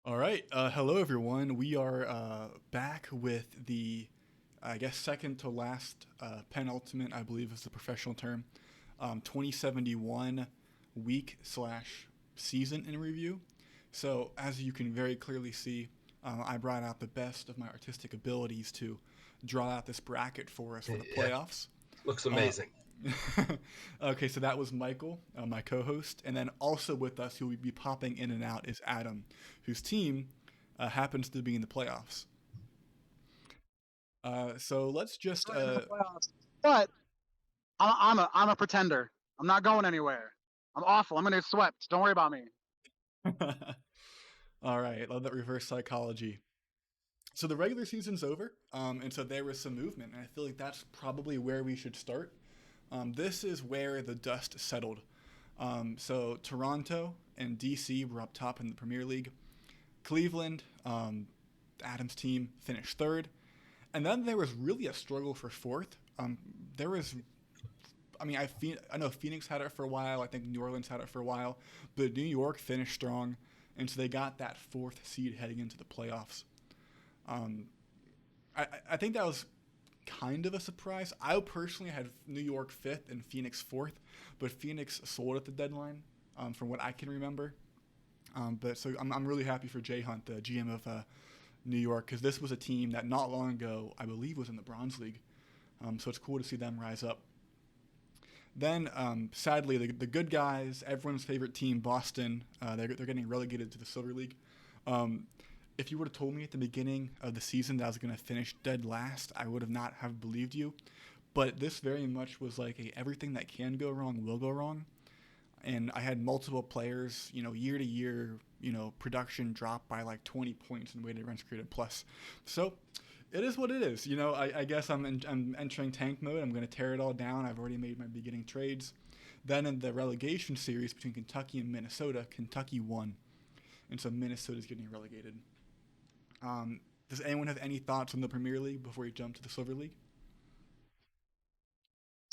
All right. Hello, everyone. We are back with the, I guess, second to last penultimate, I believe is the professional term, 2071 week slash season in review. So, as you can very clearly see, I brought out the best of my artistic abilities to draw out this bracket for us for the Yeah, playoffs. looks Uh, amazing. okay, so that was Michael, my co-host, and then also with us, who will be popping in and out, is Adam, whose team happens to be in the playoffs. So let's just. We're in the playoffs. But I'm a pretender. I'm not going anywhere. I'm awful. I'm gonna get swept. Don't worry about me. All right, love that reverse psychology. So the regular season's over, and so there was some movement, and I feel like that's probably where we should start. This is where the dust settled. So Toronto and DC were up top in the Premier League. Cleveland, Adams' team, finished third. And then there was really a struggle for fourth. There was, I mean, I know Phoenix had it for a while. I think New Orleans had it for a while. But New York finished strong. And so they got that fourth seed heading into the playoffs. Um, I think that was kind of a surprise. I personally had New York fifth and Phoenix fourth. But Phoenix sold at the deadline, from what I can remember. But so I'm really happy for Jay Hunt, the GM of New York, because this was a team that not long ago, I believe, was in the Bronze League. So it's cool to see them rise up. Then, sadly, the good guys, everyone's favorite team, Boston, they're getting relegated to the Silver League. Um, if you would have told me at the beginning of the season that I was going to finish dead last, I would have not have believed you. But this very much was like everything that can go wrong will go wrong. And I had multiple players, year to year, production drop by like 20 points in weighted runs created plus. So it is what it is. I guess I'm entering tank mode. I'm going to tear it all down. I've already made my beginning trades. Then in the relegation series between Kentucky and Minnesota, Kentucky won. And so Minnesota's getting relegated. Does anyone have any thoughts on the Premier League before we jump to the Silver League?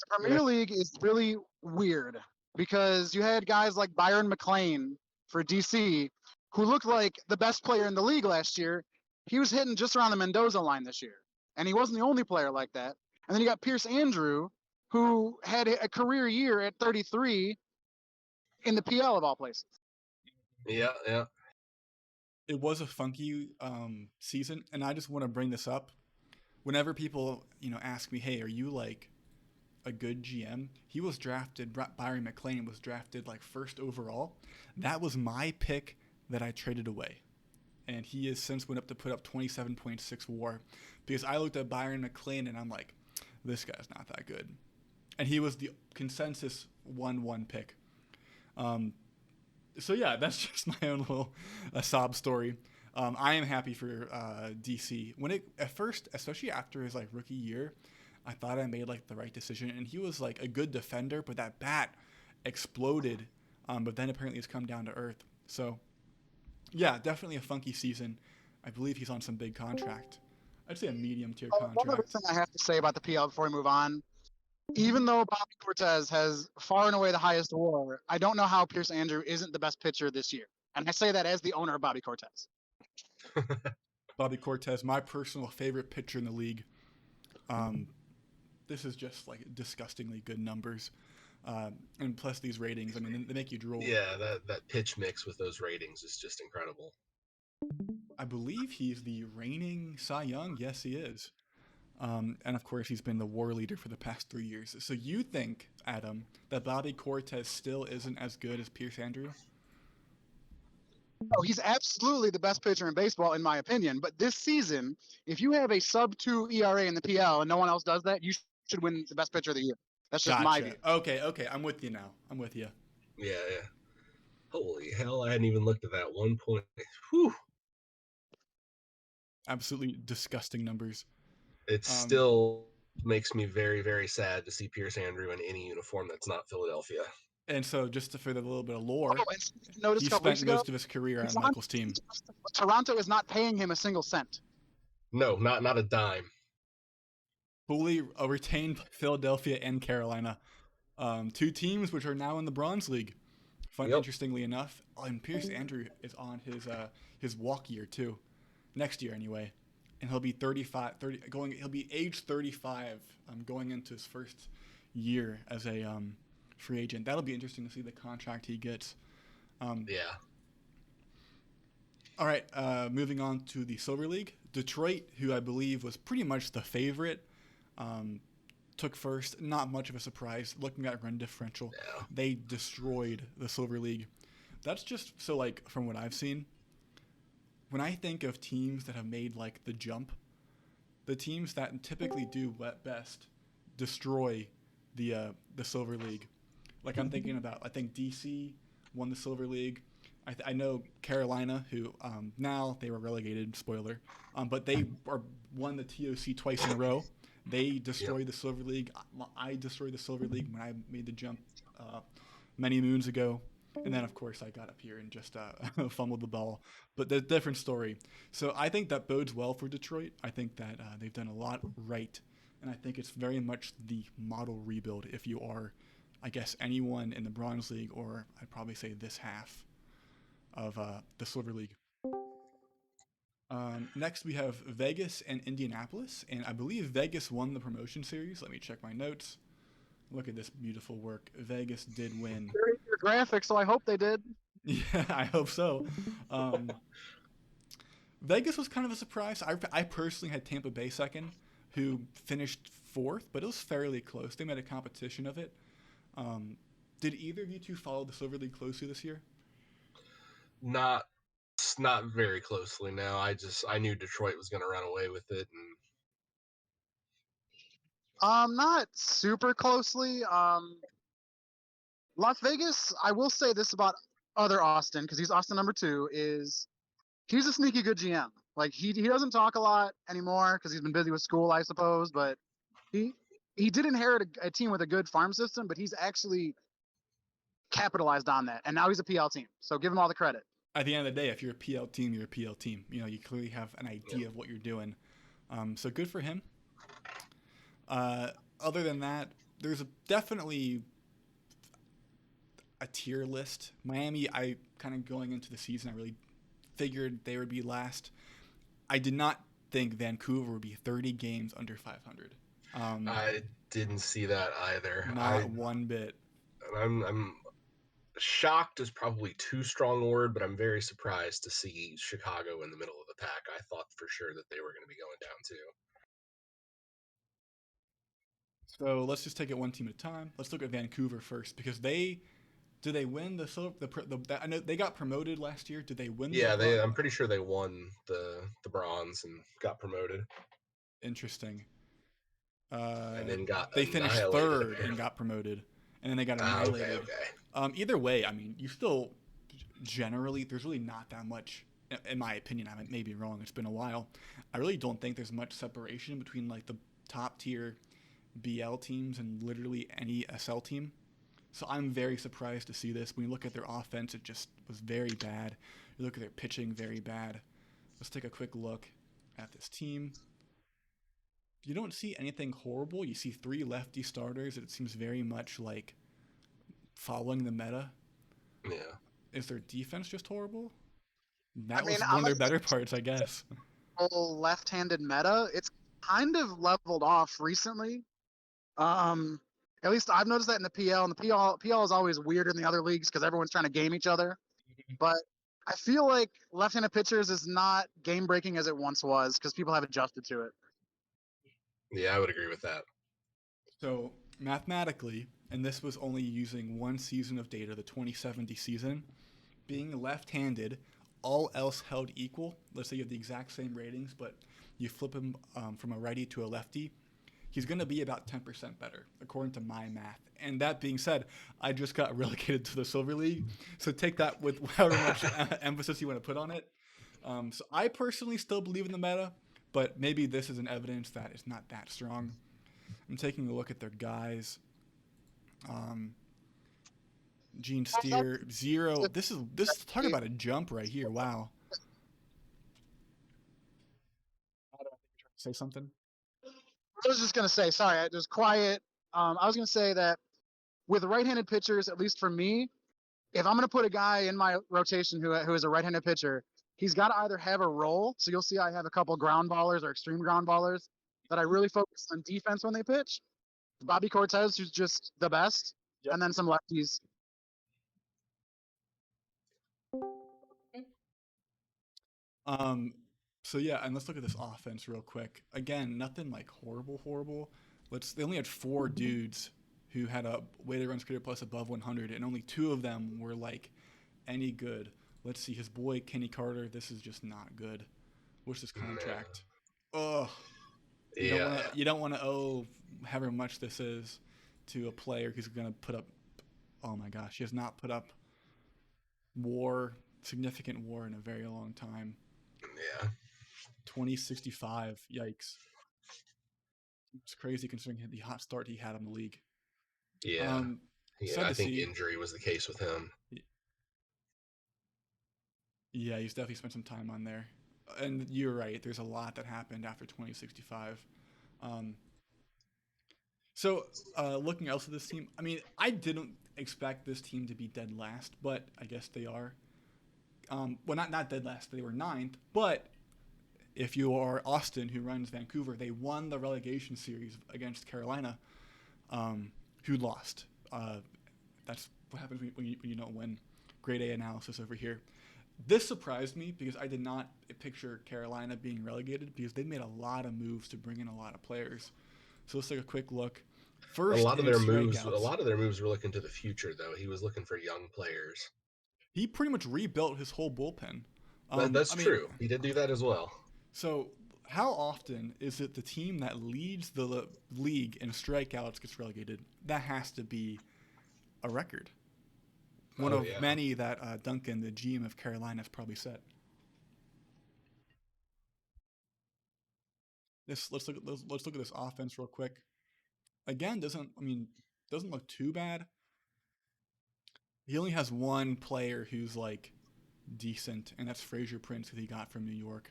The Premier League is really weird because you had guys like Byron McLean for DC, who looked like the best player in the league last year. He was hitting just around the Mendoza line this year, and he wasn't the only player like that. And then you got Pierce Andrew, who had a career year at 33 in the PL of all places. Yeah, yeah. It was a funky season, and I just want to bring this up. Whenever people, ask me, "Hey, are you like a good GM?" He was drafted. Byron McLean was drafted like first overall. That was my pick that I traded away, and he has since went up to put up 27.6 WAR because I looked at Byron McLean and I'm like, this guy's not that good, and he was the consensus 1-1 pick. Um, so yeah, that's just my own little sob story. I am happy for DC. When it at first, especially after his like rookie year, I thought I made like the right decision, and he was like a good defender, but that bat exploded. But then apparently it's come down to earth. So yeah, definitely a funky season. I believe he's on some big contract. I'd say a medium tier One other contract. thing I have to say about the PL before we move on, even though Bobby Cortez has far and away the highest WAR, I don't know how Pierce Andrew isn't the best pitcher this year. And I say that as the owner of Bobby Cortez. Bobby Cortez, my personal favorite pitcher in the league. Um, this is just like disgustingly good numbers. And plus these ratings, I mean, they make you drool. Yeah, that pitch mix with those ratings is just incredible. I believe he's the reigning Cy Young. Yes, he is. And of course, he's been the war leader for the past 3 years. So you think, Adam, that Bobby Cortez still isn't as good as Pierce Andrew? Oh, he's absolutely the best pitcher in baseball, in my opinion. But this season, if you have a sub-2 ERA in the PL and no one else does that, you should win the best pitcher of the year. That's just my Gotcha. view. Okay. I'm with you now. I'm with you. Yeah, yeah. Holy hell, I hadn't even looked at that 1 point. Whew. Absolutely disgusting numbers. It Um, still makes me very, very sad to see Pierce Andrew in any uniform that's not Philadelphia. and so, just to further a little bit of Oh, lore, and you noticed he a couple spent weeks ago, most of his career he's on on Michael's team. Toronto is not paying him a single cent. No, not a dime. Fully retained Philadelphia and Carolina, two teams which are now in the Bronze League. Yep. Interestingly enough, and Pierce Andrew is on his walk year too, next year anyway, and he'll be 35, 30, going. He'll be age 35, going into his first year as a free agent. That'll be interesting to see the contract he gets. Yeah. All right, moving on to the Silver League. Detroit, who I believe was pretty much the favorite, took first. Not much of a surprise. Looking at run differential, Yeah. they destroyed the Silver League. That's just so, like, from what I've seen. When I think of teams that have made like the jump, the teams that typically do best destroy the Silver League. Like I'm thinking about, I think DC won the Silver League. I know Carolina, who now they were relegated. Spoiler, but they won the TOC twice in a row. They destroyed the Silver League. I destroyed the Silver League when I made the jump many moons ago. And then, of course, I got up here and just fumbled the ball. But the different story. So I think that bodes well for Detroit. I think that they've done a lot right. And I think it's very much the model rebuild if you are, I guess, anyone in the Bronze League, or I'd probably say this half of the Silver League. Next, we have Vegas and Indianapolis. And I believe Vegas won the promotion series. Let me check my notes. Look at this beautiful work. Vegas did win. Your graphics, so I hope they did. Yeah, I hope so. Vegas was kind of a surprise. I personally had Tampa Bay second, who finished fourth, but it was fairly close. They made a competition of it. Did either of you two follow the Silver League closely this year? Not very closely. No, I knew Detroit was going to run away with it, and Not super closely. Las Vegas, I will say this about other Austin, because he's Austin number 2, is he's a sneaky good GM. Like he doesn't talk a lot anymore because he's been busy with school, I suppose. But he did inherit a team with a good farm system, but he's actually capitalized on that, and now he's a PL team. So give him all the credit. At the end of the day, if you're a PL team, you're a PL team. You know, you clearly have an idea of what you're doing. So good for him. Other than that, there's definitely a tier list. Miami, I kind of going into the season, I really figured they would be last. I did not think Vancouver would be 30 games under 500. I didn't see that either. Not one bit. I'm shocked is probably too strong a word, but I'm very surprised to see Chicago in the middle of the pack. I thought for sure that they were going to be going down too. So let's just take it one team at a time. Let's look at Vancouver first, because they win the I know they got promoted last year. Did they win? Yeah, I'm pretty sure they won the bronze and got promoted. Interesting. And then they finished third and got promoted, and then they got annihilated. Okay. Either way, I mean, you still generally there's really not that much, in my opinion. I may be wrong. It's been a while. I really don't think there's much separation between like the top tier BL teams and literally any SL team. So I'm very surprised to see this. When you look at their offense, it just was very bad. You look at their pitching, very bad. Let's take a quick look at this team. You don't see anything horrible. You see 3 lefty starters. It seems very much like following the meta. Yeah. Is their defense just horrible? That was one of their better parts, I guess. Left-handed meta, it's kind of leveled off recently. At least I've noticed that in the PL, and the PL is always weirder than the other leagues because everyone's trying to game each other. But I feel like left-handed pitchers is not game-breaking as it once was because people have adjusted to it. Yeah, I would agree with that. So mathematically, and this was only using one season of data, the 2070 season, being left-handed, all else held equal, let's say you have the exact same ratings, but you flip him from a righty to a lefty, he's going to be about 10% better, according to my math. And that being said, I just got relegated to the Silver League, so take that with however much emphasis you want to put on it. So I personally still believe in the meta, but maybe this is an evidence that it's not that strong. I'm taking a look at their guys. Gene Steer, 0. This talk about a jump right here. Wow. Say something? I was just going to say, sorry, I was quiet. I was going to say that with right-handed pitchers, at least for me, if I'm going to put a guy in my rotation who is a right-handed pitcher, he's got to either have a role. So you'll see I have a couple ground ballers or extreme ground ballers that I really focus on defense when they pitch. Bobby Cortez, who's just the best, Yep. and then some lefties. So yeah, and let's look at this offense real quick. Again, nothing like horrible. They only had 4 dudes who had a weighted runs created plus above 100, and only 2 of them were like any good. Let's see, his boy Kenny Carter. This is just not good. What's his contract? Ugh. You don't want to owe however much this is to a player who's going to put up. Oh my gosh, he has not put up significant WAR in a very long time. Yeah. 2065. Yikes. It's crazy considering the hot start he had in the league. Yeah. I think injury was the case with him. Yeah, he's definitely spent some time on there. And you're right. There's a lot that happened after 2065. Looking else at this team, I mean, I didn't expect this team to be dead last, but I guess they are. Well, not dead last. They were 9th, but if you are Austin, who runs Vancouver, they won the relegation series against Carolina, who lost. That's what happens when you don't win. Grade A analysis over here. This surprised me because I did not picture Carolina being relegated because they made a lot of moves to bring in a lot of players. So let's take a quick look. First, a lot of their moves were looking to the future, though. He was looking for young players. He pretty much rebuilt his whole bullpen. That's true. He did do that as well. So how often is it the team that leads the league in strikeouts gets relegated? That has to be a record. One of many that Duncan, the GM of Carolina, has probably set. Let's look at this offense real quick. Again, doesn't look too bad. He only has one player who's like decent, and that's Fraser Prince, who he got from New York.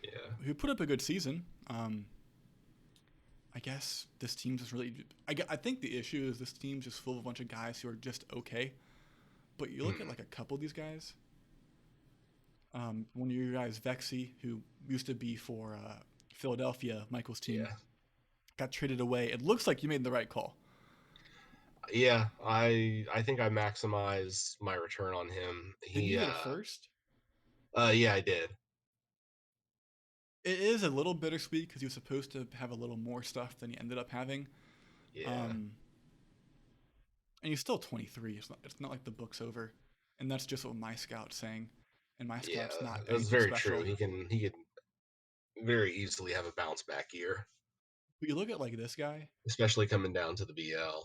Yeah. Who put up a good season. I guess this team's just really. I think the issue is this team's just full of a bunch of guys who are just okay. But you look at like a couple of these guys. One of your guys, Vexy, who used to be for Philadelphia, Michael's team, got traded away. It looks like you made the right call. Yeah, I think I maximized my return on him. Did you get it first? Yeah, I did. It is a little bittersweet because he was supposed to have a little more stuff than he ended up having. Yeah. And he's still 23. It's not like the book's over. And that's just what my scout's saying. And my scout's not anything that's very special. true. He can very easily have a bounce back year. But you look at like this guy, especially coming down to the BL.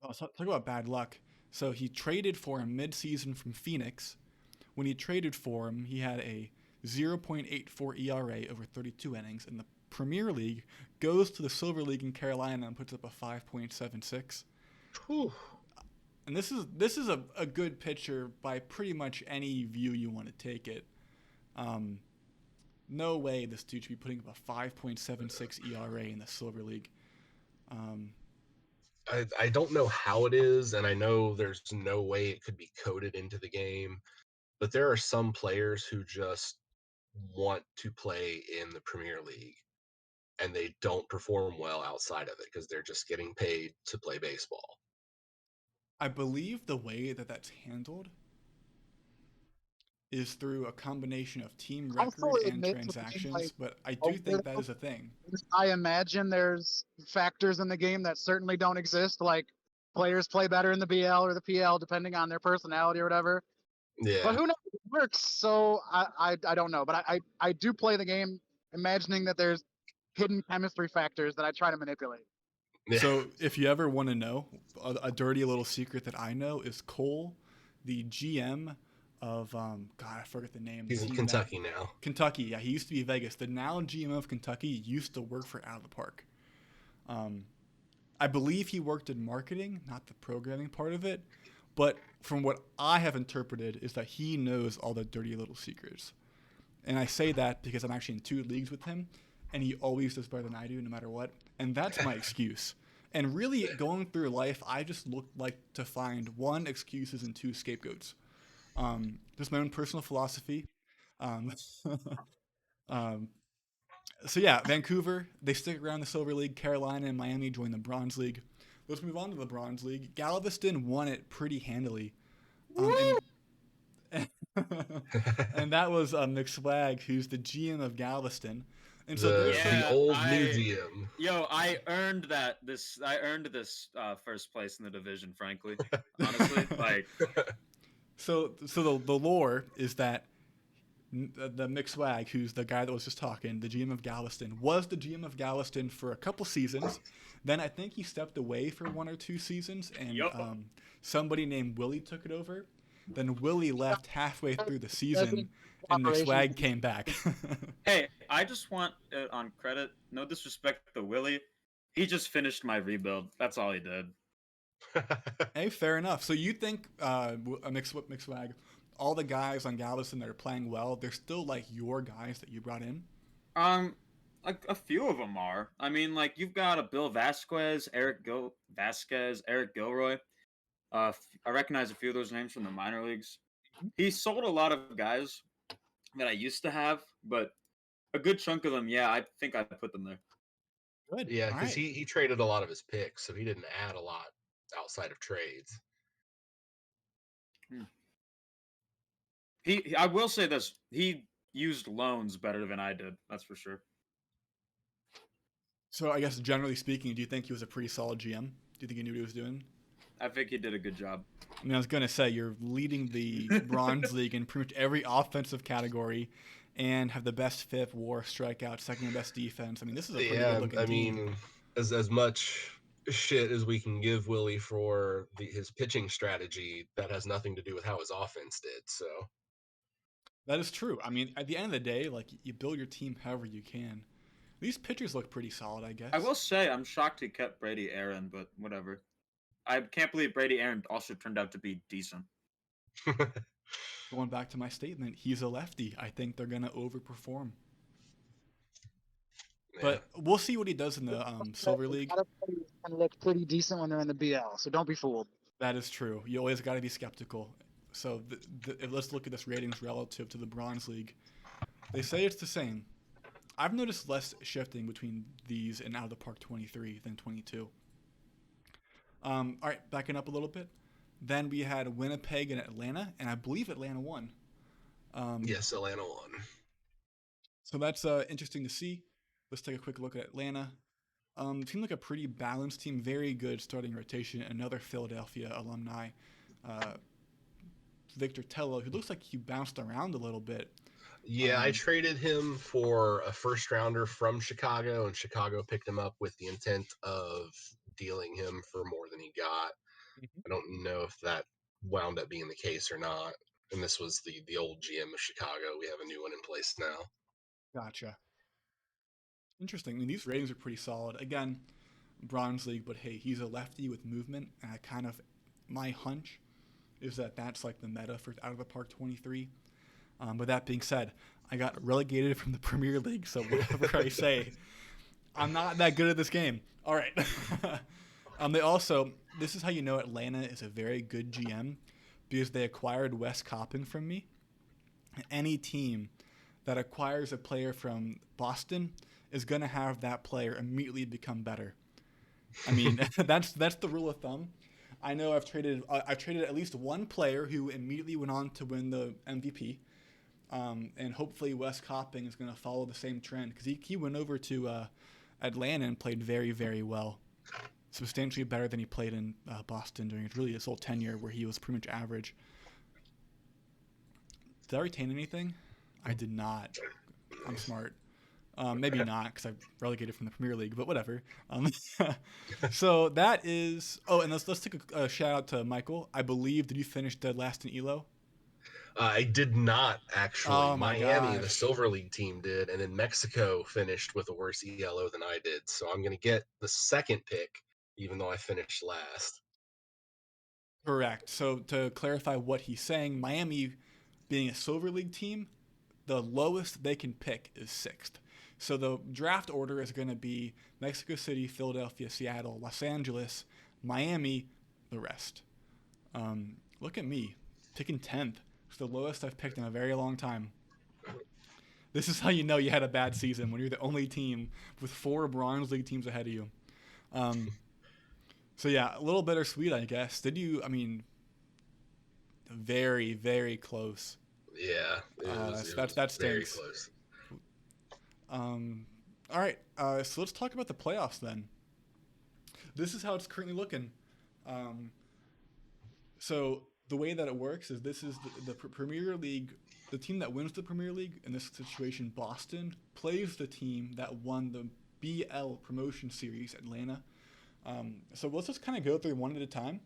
Oh, talk about bad luck. So he traded for him mid-season from Phoenix. When he traded for him, he had a 0.84 ERA over 32 innings in the Premier League, goes to the Silver League in Carolina and puts up a 5.76. Whew. And this is a good pitcher by pretty much any view you want to take it. No way this dude should be putting up a 5.76 ERA in the Silver League. I don't know how it is, and I know there's no way it could be coded into the game, but there are some players who just want to play in the Premier League, and they don't perform well outside of it because they're just getting paid to play baseball. I believe the way that's handled is through a combination of team record and transactions, but I do think that is a thing. I imagine there's factors in the game that certainly don't exist, like players play better in the BL or the PL depending on their personality or whatever. Yeah. But who knows? It works, so I don't know. But I do play the game imagining that there's hidden chemistry factors that I try to manipulate. Yeah. So if you ever want to know, a dirty little secret that I know is Cole, the GM of God, I forget the name. He's in Kentucky now. Kentucky, yeah, he used to be Vegas. The now GM of Kentucky used to work for Out of the Park. I believe he worked in marketing, not the programming part of it. But from what I have interpreted is that he knows all the dirty little secrets. And I say that because I'm actually in 2 leagues with him, and he always does better than I do no matter what. And that's my excuse. And really, going through life, I just look like to find one excuses and two scapegoats. Just my own personal philosophy. Um, um, so yeah, Vancouver, they stick around the Silver League. Carolina and Miami join the Bronze League. Let's move on to the Bronze League. Galveston won it pretty handily. And and that was McSwag, who's the GM of Galveston. And so there's some. The old new GM. I earned this first place in the division, frankly. Honestly, like. So the lore is that the McSwag, who's the guy that was just talking, the GM of Galveston, was the GM of Galveston for a couple seasons. Then I think he stepped away for 1 or 2 seasons, and somebody named Willie took it over. Then Willie left halfway through the season, and McSwag came back. Hey, I just want it on credit. No disrespect to Willie. He just finished my rebuild. That's all he did. Hey, fair enough. So you think McSwag, all the guys on Galveston that are playing well, they're still like your guys that you brought in? Like a few of them are. I mean, like you've got a Bill Vasquez, Eric Gilroy. I recognize a few of those names from the minor leagues. He sold a lot of guys that I used to have, but a good chunk of them, yeah, I think I put them there. Good. Yeah, because he traded a lot of his picks, so he didn't add a lot outside of trades. I will say this: he used loans better than I did. That's for sure. So I guess generally speaking, do you think he was a pretty solid GM? Do you think he knew what he was doing? I think he did a good job. I mean, I was gonna say you're leading the Bronze League in pretty much every offensive category, and have the best FIP, WAR, strikeout, second best defense. I mean, this is a pretty good looking team. I mean, as much shit as we can give Willie for his pitching strategy, that has nothing to do with how his offense did. So that is true. I mean, at the end of the day, like you build your team however you can. These pitchers look pretty solid, I guess. I will say I'm shocked he kept Brady Aaron, but whatever. I can't believe Brady Aaron also turned out to be decent. Going back to my statement, he's a lefty. I think they're gonna overperform. Yeah. But we'll see what he does in the Silver League. Can look pretty decent when they're in the BL, so don't be fooled. That is true. You always got to be skeptical. So let's look at this ratings relative to the Bronze League. They say it's the same. I've noticed less shifting between these and Out of the Park 23 than 22. All right, backing up a little bit. Then we had Winnipeg and Atlanta, and I believe Atlanta won. Yes, Atlanta won. So that's interesting to see. Let's take a quick look at Atlanta. Seemed like a pretty balanced team, very good starting rotation. Another Philadelphia alumni, Victor Tello, who looks like he bounced around a little bit. Yeah, I traded him for a first rounder from Chicago, and Chicago picked him up with the intent of dealing him for more than he got. Mm-hmm. I don't know if that wound up being the case or not. And this was the old GM of Chicago. We have a new one in place now. Gotcha. Interesting. I mean, these ratings are pretty solid. Again, Bronze League, but hey, he's a lefty with movement. And my hunch is that that's like the meta for Out of the Park 23. But that being said, I got relegated from the Premier League, so whatever I say, I'm not that good at this game. All right. This is how you know Atlanta is a very good GM, because they acquired Wes Coppin from me. Any team that acquires a player from Boston is going to have that player immediately become better. I mean, that's the rule of thumb. I know I've traded at least one player who immediately went on to win the MVP. And hopefully Wes Copping is going to follow the same trend, because he went over to Atlanta and played very, very well. Substantially better than he played in Boston during his whole tenure, where he was pretty much average. Did I retain anything? I did not. I'm smart. Maybe not, because I relegated from the Premier League, but whatever. So that is... Oh, and let's take a shout out to Michael. I believe, did you finish dead last in ELO? I did not, actually. Oh, Miami, the Silver League team, did, and then Mexico finished with a worse ELO than I did. So I'm going to get the second pick, even though I finished last. Correct. So to clarify what he's saying, Miami, being a Silver League team, the lowest they can pick is 6th. So the draft order is going to be Mexico City, Philadelphia, Seattle, Los Angeles, Miami, the rest. Look at me, picking 10th. It's the lowest I've picked in a very long time. This is how you know you had a bad season, when you're the only team with 4 Bronze League teams ahead of you. So yeah, a little bittersweet, I guess. Very, very close. Yeah, it was That very stinks. close. All right, so let's talk about the playoffs then. This is how it's currently looking. So the way that it works is this is the Premier League. The team that wins the Premier League, in this situation Boston, plays the team that won the BL Promotion Series, Atlanta. So let's just kind of go through one at a time.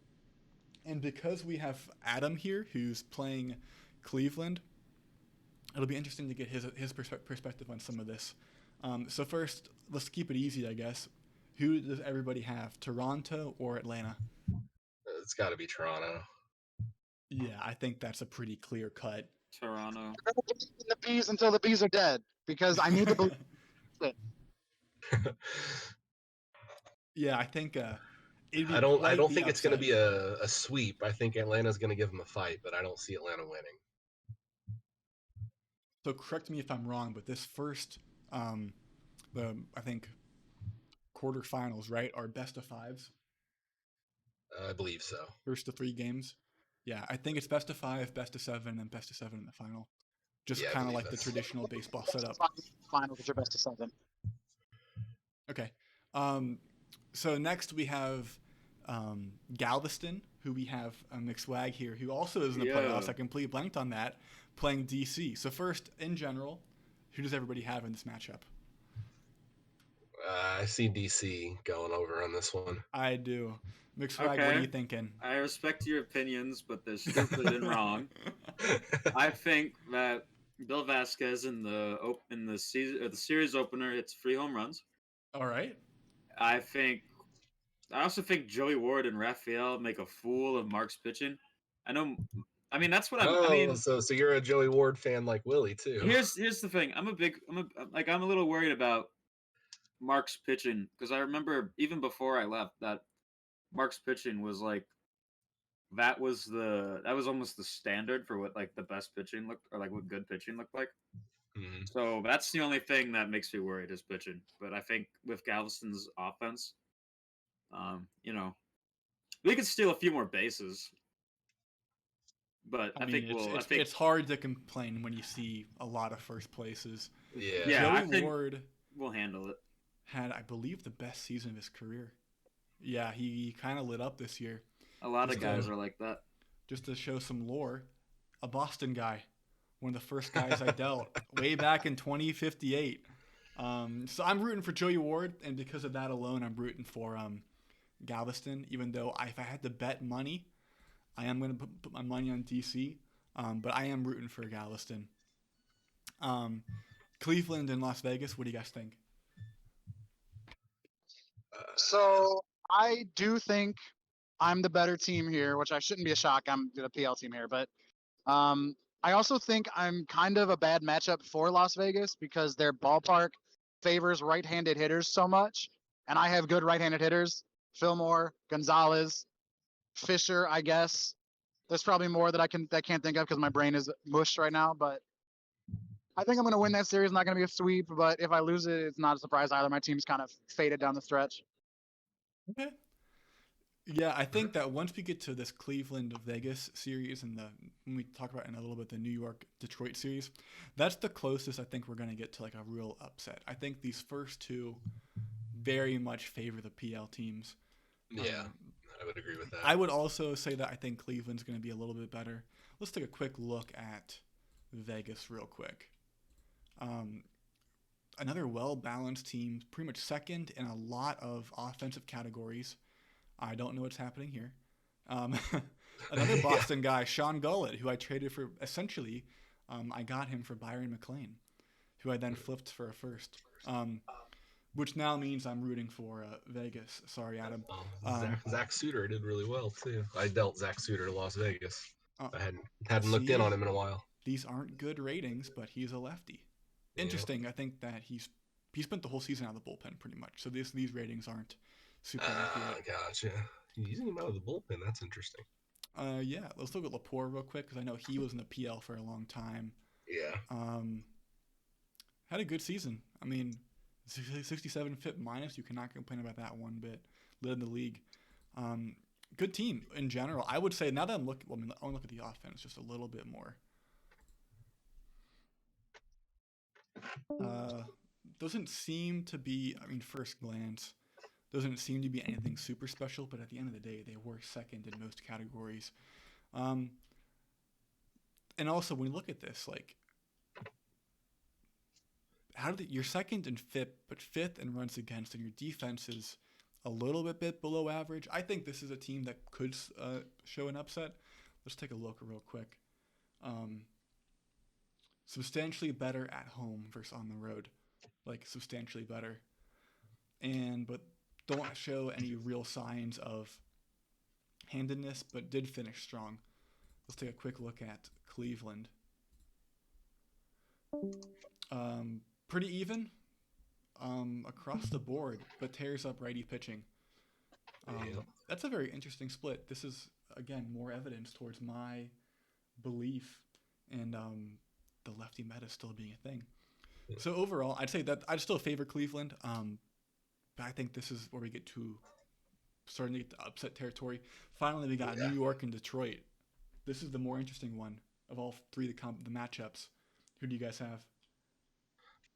And because we have Adam here, who's playing Cleveland, it'll be interesting to get his perspective on some of this. So first, let's keep it easy, I guess. Who does everybody have, Toronto or Atlanta? It's got to be Toronto. Yeah, I think that's a pretty clear cut. Toronto. I'm gonna believe in the bees until the bees are dead because I need to believe it. Yeah, I think it'd be I don't quite the think it's going to upset. be a sweep. I think Atlanta's going to give them a fight, but I don't see Atlanta winning. So correct me if I'm wrong, but this first, I think quarterfinals, right, are best of 5s. I believe so. First to 3 games. Yeah, I think it's best of 5, best of 7, and best of 7 in the final. Just Yeah, I kind of believe like the that's- traditional baseball setup. Final with your best of 7. Okay. So next we have Galveston, who we have McSwag here, who also is in the playoffs. I completely blanked on that, playing DC. So first, in general, who does everybody have in this matchup? I see DC going over on this one. I do. McSwag, Okay. what are you thinking? I respect your opinions, but they're stupid and wrong. I think that Bill Vasquez in the season or the series opener hits 3 home runs. All right. I also think Joey Ward and Raphael make a fool of Mark's pitching. I mean that's what so you're a Joey Ward fan like Willie too. Here's the thing. I'm a little worried about Mark's pitching because I remember even before I left that Mark's pitching was like that was almost the standard for what like the best pitching looked or like what good pitching looked like. Mm-hmm. So that's the only thing that makes me worried is pitching. But I think with Galveston's offense, we could steal a few more bases. But I think it's hard to complain when you see a lot of first places. Yeah. Joey Ward we'll handle it. Had, I believe, the best season of his career. Yeah, he kind of lit up this year. A lot of guys are like that. Just to show some lore, a Boston guy, one of the first guys I dealt way back in 2058. So I'm rooting for Joey Ward, and because of that alone, I'm rooting for Galveston. Even though if I had to bet money, I am going to put my money on DC, but I am rooting for Galveston. Cleveland and Las Vegas, what do you guys think? So I do think I'm the better team here, which I shouldn't be a shock. I'm the PL team here, but I also think I'm kind of a bad matchup for Las Vegas because their ballpark favors right-handed hitters so much, and I have good right-handed hitters: Fillmore, Gonzalez, Fisher. I guess there's probably more that I can't think of because my brain is mushed right now. But I think I'm going to win that series. Not going to be a sweep, but if I lose it, it's not a surprise either. My team's kind of faded down the stretch. Okay. Yeah, I think that once we get to this Cleveland-Vegas series and when we talk about in a little bit the New York-Detroit series, that's the closest I think we're going to get to like a real upset. I think these first 2 very much favor the PL teams. Yeah, I would agree with that. I would also say that I think Cleveland's going to be a little bit better. Let's take a quick look at Vegas real quick. Another well-balanced team, pretty much second in a lot of offensive categories. I don't know what's happening here. Another Boston guy, Sean Gullett, who I traded for essentially, I got him for Byron McLean, who I then flipped for a first, which now means I'm rooting for Vegas. Sorry, Adam. Zach Suter did really well too. I dealt Zach Suter to Las Vegas. I hadn't looked see, in on him in a while. These aren't good ratings, but he's a lefty. Interesting. I think that he spent the whole season out of the bullpen pretty much. So these ratings aren't super accurate. Gotcha. Using him out of the bullpen, that's interesting. Yeah, let's look at Lepore real quick because I know he was in the PL for a long time. Yeah. Had a good season. I mean, 67 FIP minus. You cannot complain about that one bit. Led the league. Good team in general. I would say now that I'm looking, well, I mean, I want to look at the offense just a little bit more. Doesn't seem to be, I mean, first glance, doesn't seem to be anything super special, but at the end of the day, they were second in most categories. And also, when you look at this, like, you're second in FIP, but fifth in runs against, and your defense is a little bit below average. I think this is a team that could show an upset. Let's take a look real quick. Substantially better at home versus on the road, like substantially better, but don't show any real signs of handedness, but did finish strong. Let's take a quick look at Cleveland. Pretty even across the board, but tears up righty pitching. That's a very interesting split. This is, again, more evidence towards my belief in the lefty meta still being a thing. So overall, I'd say that I'd still favor Cleveland, but I think this is where we get to starting to get to upset territory. Finally, we got New York and Detroit. This is the more interesting one of all three the matchups. Who do you guys have?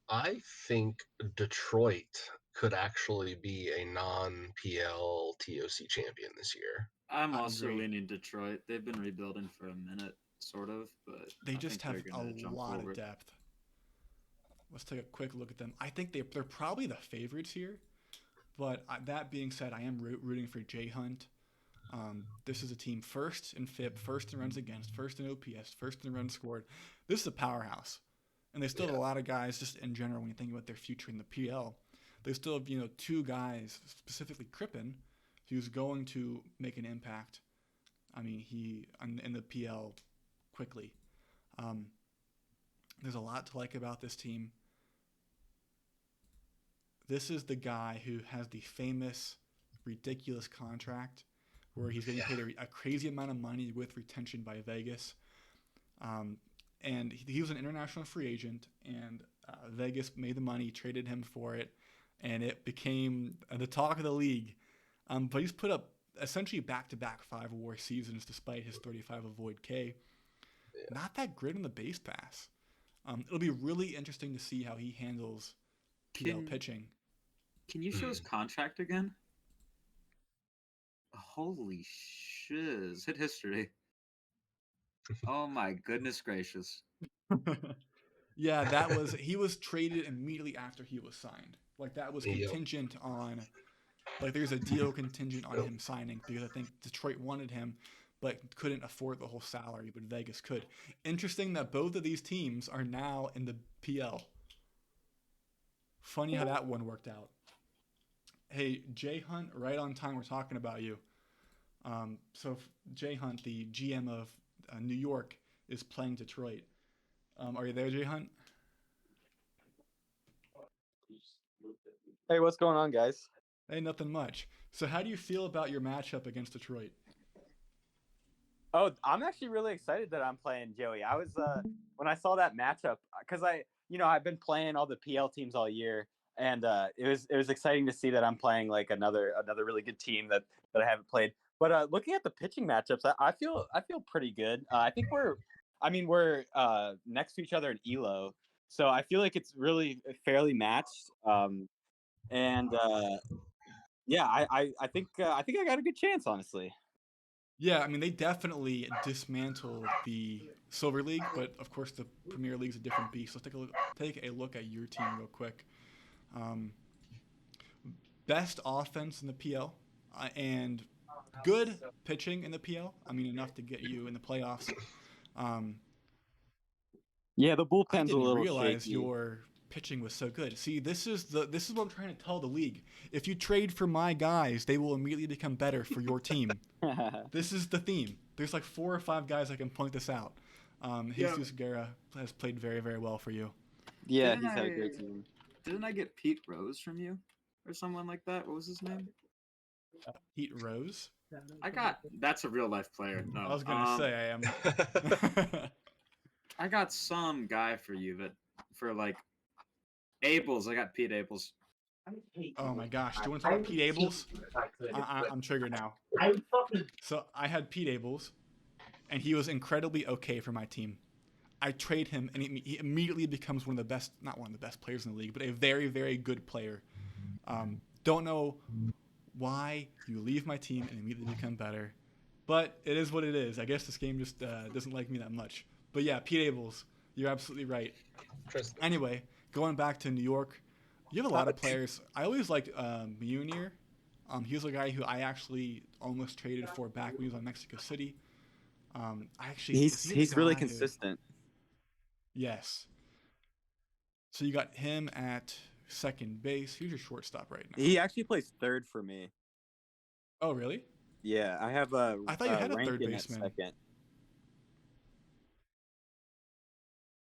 I think Detroit could actually be a non-PL TOC champion this year. I'm I also agree. leaning Detroit. They've been rebuilding for a minute, sort of, but They I just think have they're gonna a jump lot forward. of depth. Let's take a quick look at them. I think they're probably the favorites here, but that being said, I am rooting for Jay Hunt. This is a team first in FIP, first in runs against, first in OPS, first in runs scored. This is a powerhouse. And they still have a lot of guys, just in general, when you think about their future in the PL. They still have, two guys, specifically Crippen, who's going to make an impact. I mean, he in the PL quickly. There's a lot to like about this team. This is the guy who has the famous, ridiculous contract where he's getting paid a crazy amount of money with retention by Vegas. And he was an international free agent, and Vegas made the money, traded him for it, and it became the talk of the league. But he's put up essentially back-to-back 5 WAR seasons despite his 35 avoid K. Not that great on the base pass. It'll be really interesting to see how he handles PL pitching. Can you show his contract again? Holy shiz. Hit history. Oh my goodness gracious. Yeah, he was traded immediately after he was signed. Like, that was contingent on, like, there's a deal contingent on him signing because I think Detroit wanted him but couldn't afford the whole salary, but Vegas could. Interesting that both of these teams are now in the PL. Funny how that one worked out. Hey, Jay Hunt, right on time, we're talking about you. So Jay Hunt, the GM of New York, is playing Detroit. Are you there, Jay Hunt? Hey, what's going on, guys? Hey, nothing much. So how do you feel about your matchup against Detroit? Oh, I'm actually really excited that I'm playing Joey. I was when I saw that matchup, because I've been playing all the PL teams all year, and it was exciting to see that I'm playing like another really good team that I haven't played. But looking at the pitching matchups, I feel pretty good. I think we're next to each other in ELO, so I feel like it's really fairly matched. And yeah, I think I got a good chance, honestly. Yeah, I mean, they definitely dismantled the Silver League, but of course the Premier League's a different beast. Let's take a look at your team real quick. Best offense in the PL and good pitching in the PL. I mean, enough to get you in the playoffs. Yeah, the bullpen's I a didn't little realize shaky. your pitching was so good. See, this is what I'm trying to tell the league. If you trade for my guys, they will immediately become better for your team. This is the theme. There's like 4 or 5 guys that can point this out. Jesus Guerra has played very, very well for you. Yeah, he's had a great team. Didn't I get Pete Rose from you or someone like that? What was his name? Pete Rose. That's a real life player. No, I was gonna say I am. I got some guy for you for like Abels. I got Pete Abels. Oh my gosh! Do you want to talk about Pete Abels? I'm triggered now. So I had Pete Abels, and he was incredibly okay for my team. I trade him, and he immediately becomes one of the best, not one of the best players in the league, but a very, very good player. Don't know why you leave my team and immediately become better, but it is what it is. I guess this game just doesn't like me that much. But yeah, Pete Abels, you're absolutely right. Anyway, going back to New York, you have a lot of players. I always liked Munir. He was a guy who I actually almost traded for back when he was on Mexico City. He's really consistent. Yes. So you got him at second base. Who's your shortstop right now? He actually plays third for me. Oh, really? Yeah, I have I thought you had a third Rankin baseman. at second.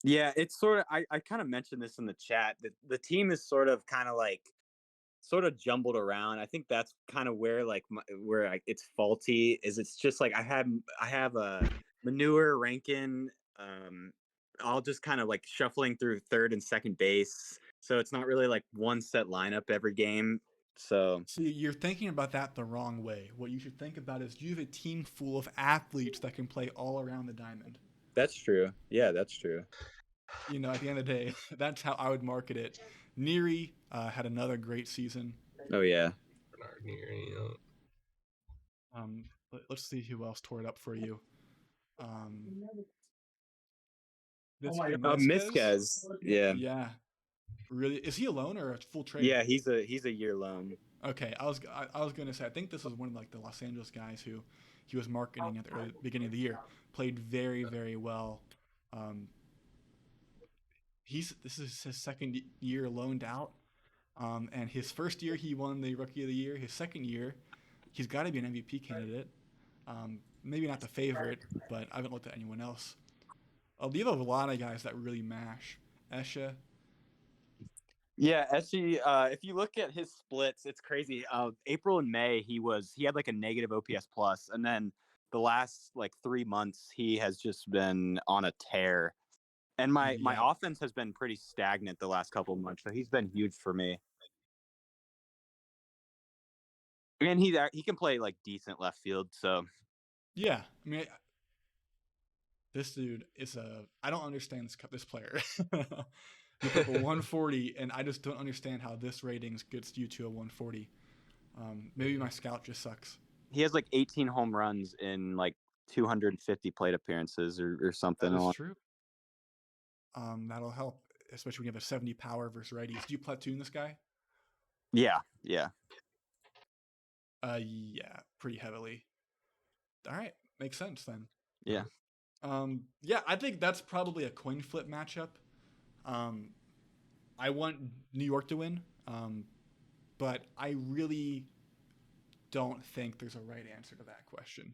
Yeah, it's sort of. I kind of mentioned this in the chat. The team is sort of jumbled around. I think that's kind of where it's faulty. It's just like I have a Manure, Rankin, all just kind of like shuffling through third and second base. So it's not really like one set lineup every game. So See, you're thinking about that the wrong way. What you should think about is you have a team full of athletes that can play all around the diamond. that's true. Yeah, that's true. You know, at the end of the day, that's how I would market it. Neary had another great season. Oh yeah. Bernard Neary, yeah. Let's see who else tore it up for you. Misquez. Yeah. Yeah. Really? Is he a loan or a full trade? Yeah, he's a year loan. Okay, I was gonna say I think this was one of like the Los Angeles guys who he was marketing at the beginning of the year. Played very, very well. This is his second year loaned out, and his first year he won the Rookie of the Year. His second year, he's got to be an MVP candidate. Maybe not the favorite, but I haven't looked at anyone else. You have a lot of guys that really mash. Esha. Yeah, Eshe, if you look at his splits, it's crazy. April and May, he had like a negative OPS plus, and then the last like 3 months, he has just been on a tear. And my offense has been pretty stagnant the last couple of months, so he's been huge for me. And he can play like decent left field, so yeah. I mean, this dude is I don't understand this player. You put a 140, and I just don't understand how this ratings gets you to a 140. Maybe my scout just sucks. He has like 18 home runs in like 250 plate appearances or something. That's true. That'll help, especially when you have a 70 power versus righties. Do you platoon this guy? Yeah. Yeah, pretty heavily. All right, makes sense then. Yeah. Yeah, I think that's probably a coin flip matchup. I want New York to win, but I really don't think there's a right answer to that question.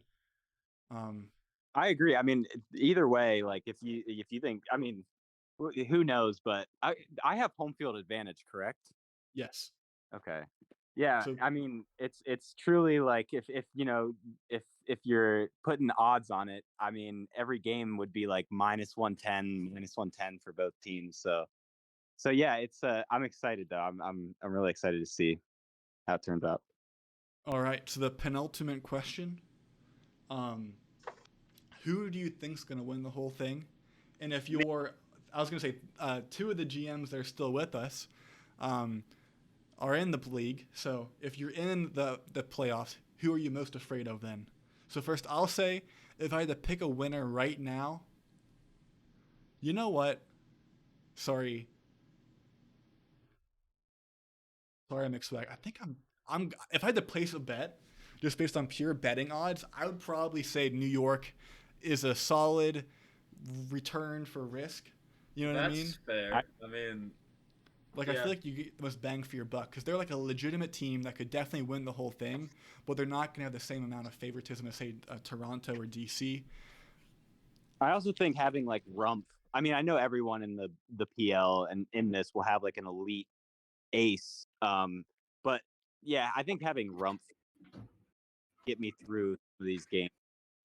I agree. I mean, either way, like if you think, I mean, who knows? But I have home field advantage, correct? Yes. Okay. Yeah. So, I mean, it's truly like if if you're putting odds on it, I mean, every game would be like -110 for both teams. So yeah, it's I'm excited though. I'm really excited to see how it turns out. All right. So the penultimate question: who do you think's going to win the whole thing? And if I was going to say 2 of the GMs that are still with us are in the league. So if you're in the playoffs, who are you most afraid of then? So first, I'll say if I had to pick a winner right now, you know what? Sorry, I'm expecting. I think I'm. If I had to place a bet, just based on pure betting odds, I would probably say New York is a solid return for risk. You know what I mean? That's fair. I mean, I feel like you get the most bang for your buck because they're like a legitimate team that could definitely win the whole thing, but they're not going to have the same amount of favoritism as, say, Toronto or DC. I also think having like Rumpf. I mean, I know everyone in the PL and in this will have like an elite ace. But yeah, I think having Rumpf get me through these games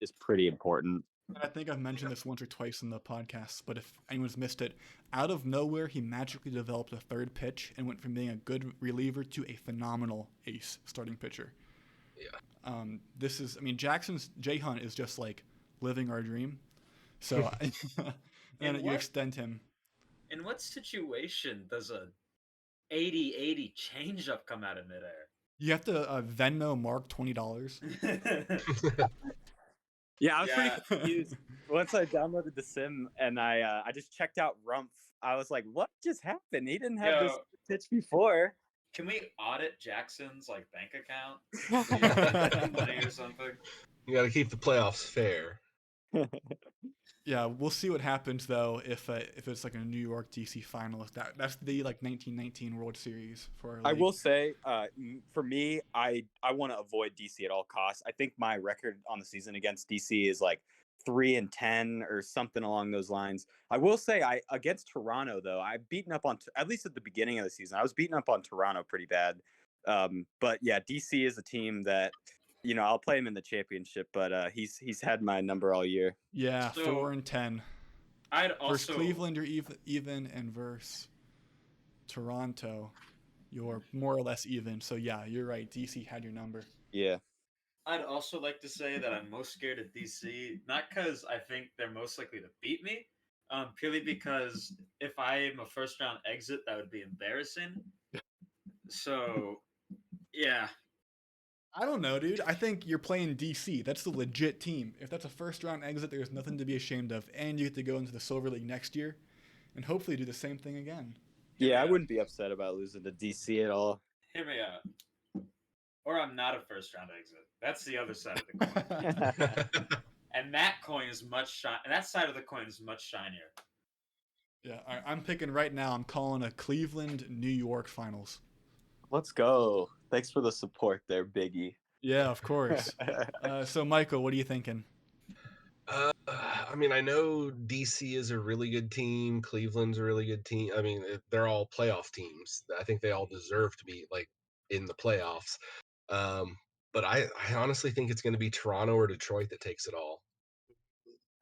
is pretty important. And I think I've mentioned this once or twice in the podcast, but if anyone's missed it, out of nowhere, he magically developed a third pitch and went from being a good reliever to a phenomenal ace starting pitcher. Yeah. Jay Hunt is just like living our dream. So, and you extend him. In what situation does a 80-80 changeup come out of midair? You have to Venmo Mark $20. Yeah, I was Yeah. pretty confused once I downloaded the sim and I just checked out Rumpf. I was like, what just happened? He didn't have this pitch before. Can we audit Jackson's bank account? See if he has money or something. You got to keep the playoffs fair. Yeah, we'll see what happens though if it's like a New York DC finalist. That's the 1919 World Series for our league. I will say, for me, I want to avoid DC at all costs. I think my record on the season against DC is like 3-10 or something along those lines. I will say, against Toronto though, I've beaten up on at least at the beginning of the season. I was beaten up on Toronto pretty bad. But yeah, DC is a team that I'll play him in the championship, but he's had my number all year. Yeah, So, 4-10. I'd also Versus Cleveland, you're even, and versus Toronto, you're more or less even. So yeah, you're right. DC had your number. Yeah. I'd also like to say that I'm most scared of DC, not because I think they're most likely to beat me, purely because if I'm a first round exit, that would be embarrassing. So, yeah. I don't know, dude. I think you're playing DC. That's the legit team. If that's a first round exit, there's nothing to be ashamed of. And you get to go into the Silver League next year and hopefully do the same thing again. Yeah, I wouldn't be upset about losing to DC at all. Hear me out. Or I'm not a first round exit. That's the other side of the coin. And that coin is that side of the coin is much shinier. Yeah, I'm picking right now. I'm calling a Cleveland, New York finals. Let's go. Thanks for the support there, Biggie. Yeah, of course. So, Michael, what are you thinking? I mean, I know DC is a really good team. Cleveland's a really good team. I mean, they're all playoff teams. I think they all deserve to be in the playoffs. But I honestly think it's going to be Toronto or Detroit that takes it all.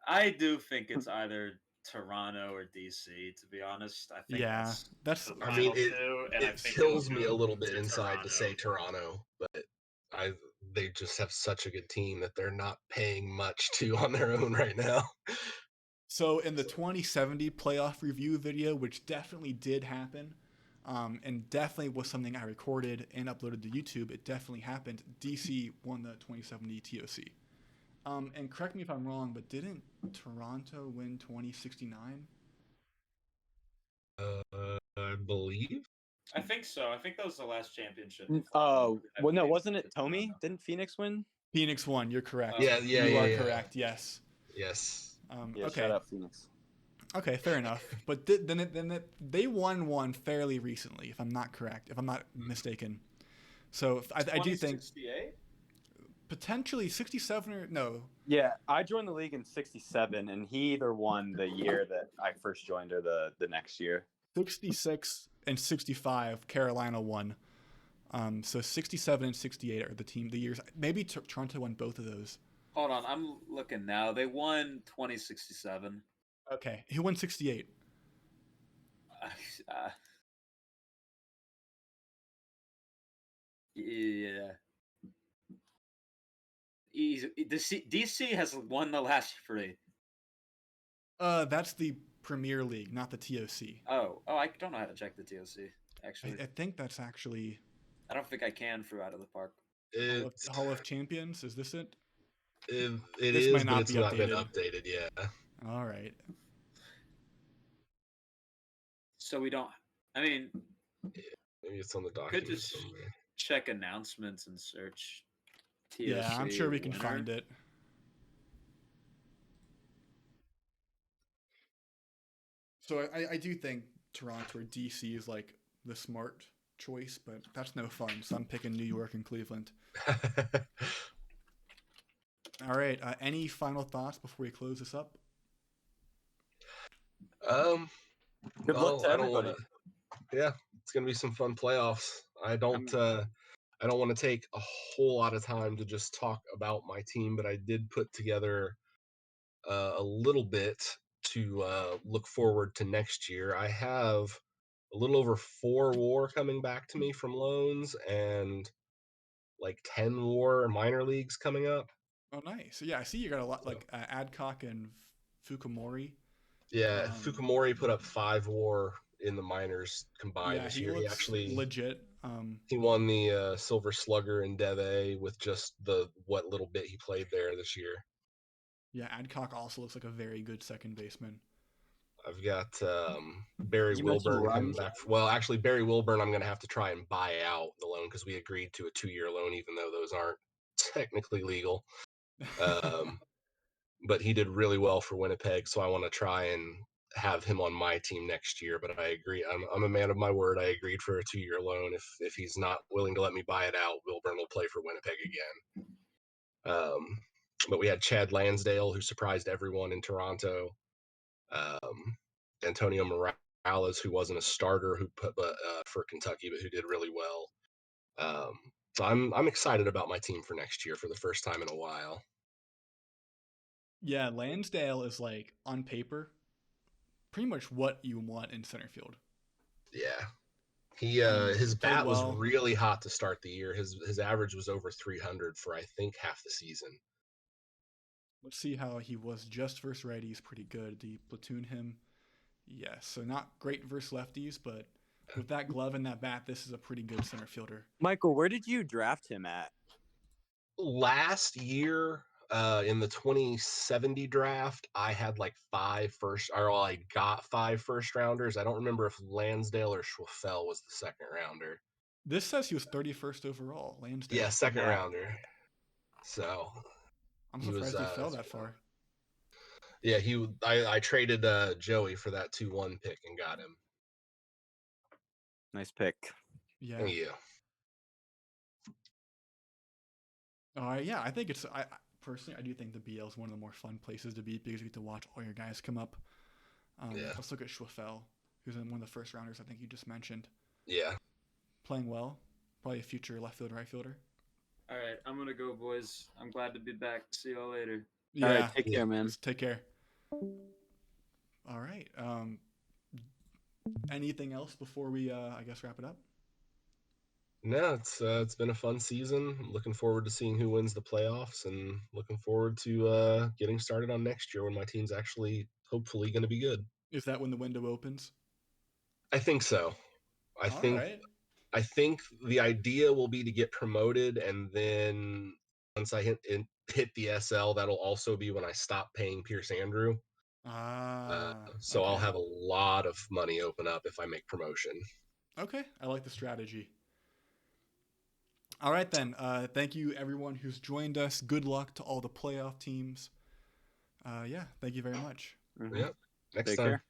I do think it's either Toronto or DC, to be honest. I think that's the I mean, final two, and I it think kills it'll me a go little bit to inside Toronto. to say Toronto, but they just have such a good team that they're not paying much to on their own right now. So in the 2070 playoff review video, which definitely did happen, and definitely was something I recorded and uploaded to YouTube, it definitely happened. DC won the 2070 TOC. And correct me if I'm wrong, but didn't Toronto win 2069? I believe. I think so. I think that was the last championship. Oh, well, no, wasn't it Tommy? Didn't Phoenix win? Phoenix won. You're correct. Yeah, you are correct. Yes. Yes. Yeah, okay. shout out Phoenix. Okay, fair enough. But they won one fairly recently, if I'm not correct, if I'm not mistaken. So I do think 2068? potentially 67 or no. Yeah, I joined the league in 67, and he either won the year that I first joined or the next year. 66 and 65, Carolina won. So 67 and 68 are the years. Maybe Toronto won both of those. Hold on, I'm looking now. They won 2067. Okay, who won 68? Yeah. DC has won the last three. That's the Premier League, not the TOC. Oh, I don't know how to check the TOC. Actually, I think that's actually. I don't think I can for Out of the Park. Hall of Champions. Is this it? It This is, might not but it's be not been updated. updated. Yeah. All right. So we don't. I mean, Maybe it's on the document. could just check announcements and search. TOC Yeah, I'm sure we can winner. find it. So I do think Toronto or DC is like the smart choice, but that's no fun. So I'm picking New York and Cleveland. All right. Any final thoughts before we close this up? Good luck to everybody. Yeah. It's gonna be some fun playoffs. I don't want to take a whole lot of time to just talk about my team, but I did put together a little bit to look forward to next year. I have a little over 4 WAR coming back to me from loans, and like 10 WAR minor leagues coming up. Oh, nice. Yeah, I see you got a lot like Adcock and Fukumori. Yeah, Fukumori put up 5 WAR in the minors combined this he year. looks legit. He won the Silver Slugger in Dev A with just what little bit he played there this year. Yeah, Adcock also looks like a very good second baseman. I've got Barry You mentioned Wilburn coming runs. back. Well, actually, Barry Wilburn, I'm going to have to try and buy out the loan because we agreed to a 2-year loan, even though those aren't technically legal. But he did really well for Winnipeg, so I want to try and have him on my team next year. But I agree. I'm a man of my word. I agreed for a 2-year loan. If he's not willing to let me buy it out, Wilburn will play for Winnipeg again. But we had Chad Lansdale, who surprised everyone in Toronto. Antonio Morales, who wasn't a starter, who put for Kentucky, but who did really well. So I'm excited about my team for next year for the first time in a while. Yeah, Lansdale is like on paper, pretty much what you want in center field. Yeah, he his played bat was well. really hot to start the year. His average was over 300 for I think half the season. Let's see how he was just versus righties. Pretty good. Do you platoon him? Yes. So not great versus lefties, but with that glove and that bat, this is a pretty good center fielder. Michael, where did you draft him at? Last year, in the 2070 draft, I had like I got 5 first rounders. I don't remember if Lansdale or Schwafel was the second rounder. This says he was 31st overall, Lansdale. Yeah, second rounder. So I'm surprised he fell that far. Yeah, I traded Joey for that 2-1 pick and got him. Nice pick. Yeah. Thank you. Yeah, I think I personally, I do think the BL is one of the more fun places to be because you get to watch all your guys come up. Let's look at Schwafel, who's in one of the first rounders I think you just mentioned. Yeah. Playing well. Probably a future left field, right fielder. All right, I'm going to go, boys. I'm glad to be back. See y'all later. Yeah. All right, take care, man. Take care. All right. Anything else before we, I guess, wrap it up? No, it's been a fun season. I'm looking forward to seeing who wins the playoffs and looking forward to getting started on next year when my team's actually hopefully going to be good. Is that when the window opens? I think so. I think the idea will be to get promoted, and then once I hit the SL, that'll also be when I stop paying Pierce Andrew. So okay. I'll have a lot of money open up if I make promotion. Okay, I like the strategy. All right, then. Thank you, everyone who's joined us. Good luck to all the playoff teams. Thank you very much. Yep. Next Take time. care.